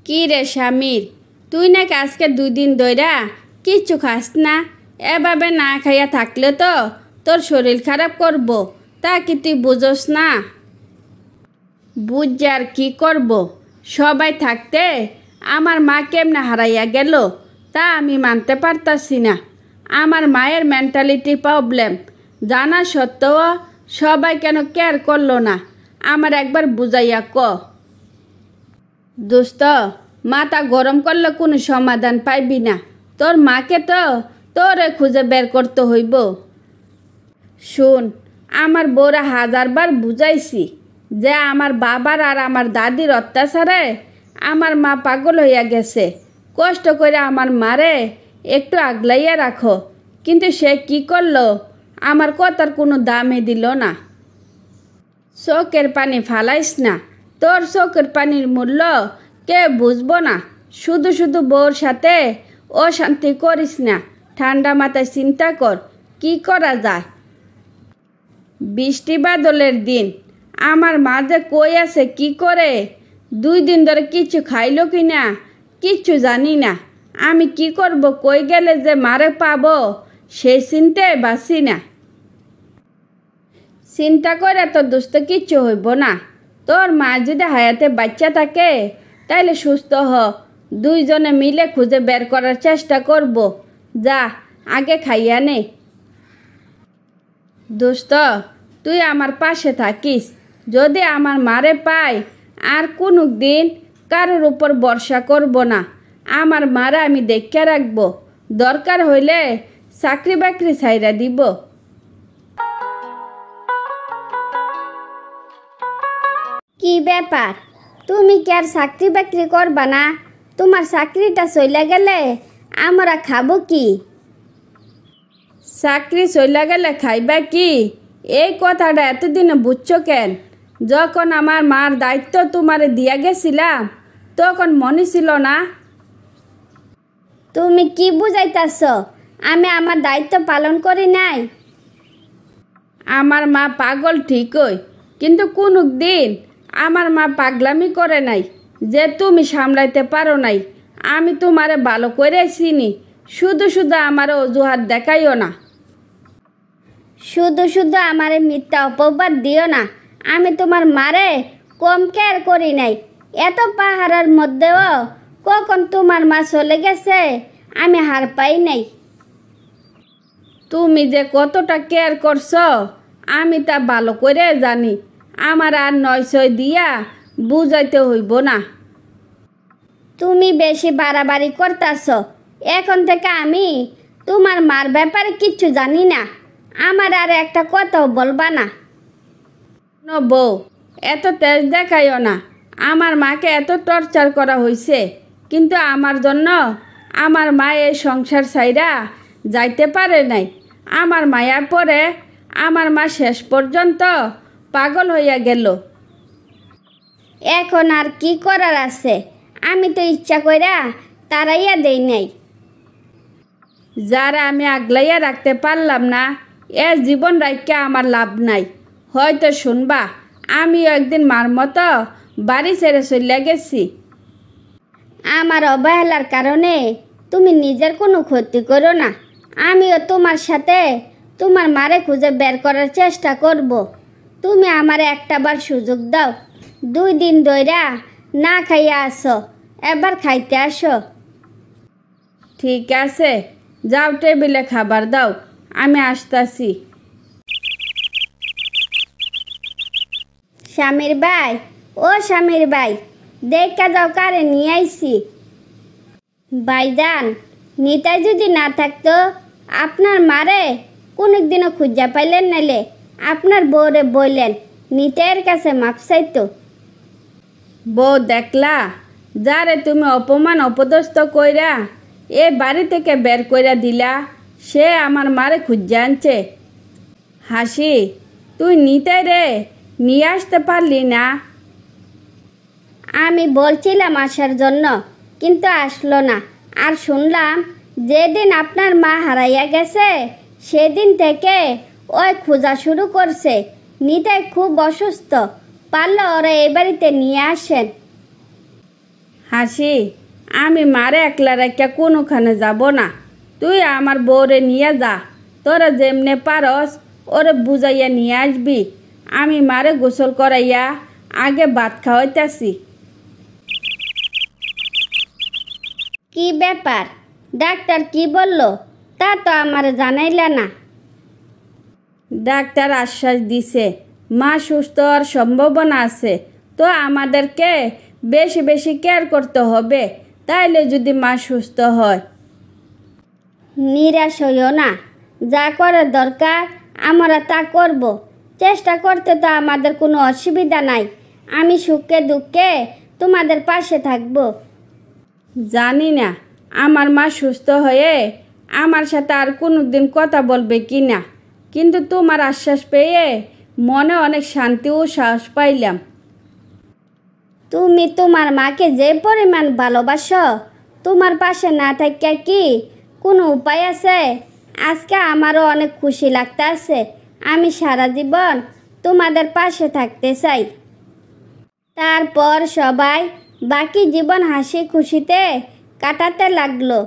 কি রে স্বামীর, তুই নাকি আজকে 2 দিন ধইরা কিচ্ছু খাস না? এভাবে না খাইয়া থাকলে তো তোর শরীর খারাপ করব, তা কি তুই বুঝোস না? বুঝ আর কি করব, সবাই থাকতে আমার মা কেমনে হারাইয়া গেল তা আমি মানতে পারতাছি না। আমার মায়ের মেন্টালিটি প্রবলেম জানা সত্ত্বেও সবাই কেন কেয়ার করলো না, আমার একবার বুঝাইয়া ক। দোস্ত, মাথা গরম করলে কোনো সমাধান পাইবি না। তোর মাকে তো তোরে খুঁজে বের করতে হইব। শুন, আমার বউরা 1000বার বুঝাইছি যে আমার বাবার আর আমার দাদির অত্যাচারে আমার মা পাগল হইয়া গেছে। কষ্ট করে আমার মারে একটু আগলাইয়া রাখো, কিন্তু সে কি করলো? আমার কথার কোনো দামই দিল না। চোখের পানি ফালাইস না, তোর চোখের পানির মূল্য কে বুঝবো না। শুধু শুধু বউর সাথে অশান্তি করিস না, ঠান্ডা মাথায় চিন্তা কর কি করা যায়। বৃষ্টি বাদলের দিন আমার মা যে কই আছে কি করে, 2 দিন ধরে কিছু খাইলো কি না কিচ্ছু জানি না। আমি কি করব, কই গেলে যে মারে পাবো সেই চিন্তায় বাঁচি না। চিন্তা করে তো দোস্ত কিচ্ছু হইব না। তোর মা যদি হায়াতে বাচ্চা থাকে তাইলে সুস্থ হ, 2জনে মিলে খুঁজে বের করার চেষ্টা করব। যা আগে খাইয়া নে। দোস্ত, তুই আমার পাশে থাকিস। যদি আমার মারে পাই আর কোনো দিন কারোর উপর ভরসা করব না। আমার মারে আমি দেখে রাখব, দরকার হইলে চাকরি বাকরি ছাইরা দিব। কি ব্যাপার, তুমি কি আর চাকরি বাকরি করবা না? তোমার চাকরিটা চলে গেলে আমরা খাবো কি? চাকরি চলে গেলে খাইবা কি, এই কথাটা এতদিনে বুঝছো কেন? যখন আমার মার দায়িত্ব তোমারে দিয়া গেছিলাম তখন মনে ছিল না? তুমি কি বুঝাইতাছ? আমি আমার দায়িত্ব পালন করি নাই? আমার মা পাগল ঠিকই, কিন্তু কোনো দিন আমার মা পাগলামি করে নাই যে তুমি সামলাইতে পারো নাই। আমি তোমারে ভালো করে চিনি, শুধু শুধু আমার অজুহাত দেখাইও না। শুধু শুধু আমারে মিথ্যা অপবাদ দিও না। আমি তোমার মারে কম কেয়ার করি নাই। এত পাহাড়ের মধ্যেও কখন তোমার মা চলে গেছে আমি হার পাই নাই। তুমি যে কতটা কেয়ার করছো আমি তা ভালো করে জানি। আমার আর 900 দিয়া বুঝাইতে হইব না। তুমি বেশি বাড়াবাড়ি করতেছ। এখন থেকে আমি তোমার মার ব্যাপারে কিচ্ছু জানি না। আমার আর একটা কথাও বলবা না। বউ, এত তেজ দেখাইও না। আমার মাকে এত টর্চার করা হয়েছে, কিন্তু আমার জন্য আমার মা এই সংসার ছাইরা যাইতে পারে নাই। আমার মায়ার পরে আমার মা শেষ পর্যন্ত পাগল হইয়া গেল। এখন আর কি করার আছে? আমি তো ইচ্ছা কইরা তারাইয়া দেই নাই। যারা আমি আগলাইয়া রাখতে পারলাম না, এ জীবন রাখতে আমার লাভ নাই। হয়তো শুনবা আমিও একদিন মার মতো বাড়ি ছেড়ে চলে গেছি। আমার অবহেলার কারণে তুমি নিজের কোনো ক্ষতি করো না। আমিও তোমার সাথে তোমার মারে খুঁজে বের করার চেষ্টা করব। তুমি আমারে একটাবার সুযোগ দাও। 2 দিন ধইরা না খাইয়া আসো, এবার খাইতে আসো। ঠিক আছে, যাও টেবিলে খাবার দাও, আমি আসতাছি। স্বামীর ভাই, ও স্বামীর ভাই, দেখা যাও কারে নিয়ে আইছি। ভাইজান, নিতাই যদি না থাকতো আপনার মারে কোনোদিনও খুঁজা পাইলেন নাইলে আপনার বউরে বললেন নিতাইয়ের কাছে মাপ চাইতো। বউ দেখলা, যারে তুমি অপমান অপদস্থ কইরা এ বাড়ি থেকে বের কইরা দিলা, সে আমার মারে খুঁজে আনছে। হাসি, তুই নিতাই রে নিয়ে আসতে পারলি না? আমি বলছিলাম আসার জন্য, কিন্তু আসলো না। আর শুনলাম যেদিন আপনার মা হারাইয়া গেছে সেদিন থেকে ওই খোঁজা শুরু করছে। নিতাই খুব অসুস্থ, পারলে ওরা এই বাড়িতে নিয়ে আসেন। হাসি, আমি মারে একলা রেখা কোনোখানে যাব না। তুই আমার বউরে নিয়ে যা, তোরা যেমনে পারস ওরে বুঝাইয়া নিয়ে আসবি। আমি মারে গোসল করাইয়া আগে ভাত খাওয়াইতেছি। কি ব্যাপার, ডাক্তার কি বললো তা তো আমার জানাইলে না। ডাক্তার আশ্বাস দিছে মা সুস্থ হওয়ার সম্ভাবনা আছে, তো আমাদেরকে বেশি বেশি কেয়ার করতে হবে, তাইলে যদি মা সুস্থ হয়। নিরাশ হইও না, যা করার দরকার আমরা তা করব। চেষ্টা করতে তো আমাদের কোনো অসুবিধা নাই। আমি সুখে দুঃখে তোমাদের পাশে থাকব। জানি না আমার মা সুস্থ হয়ে আমার সাথে আর কোনো দিন কথা বলবে কি না, কিন্তু তোমার আশ্বাস পেয়ে মনে অনেক শান্তি ও সাহস পাইলাম। তুমি তোমার মাকে যে পরিমাণ ভালোবাসো, তোমার পাশে না থাকিয়া কি কোনো উপায় আছে? আজকে আমারও অনেক খুশি লাগতেছে। আমি সারা জীবন তোমাদের পাশে থাকতে চাই। তারপর সবাই বাকি জীবন হাসি খুশিতে কাটাতে লাগলো।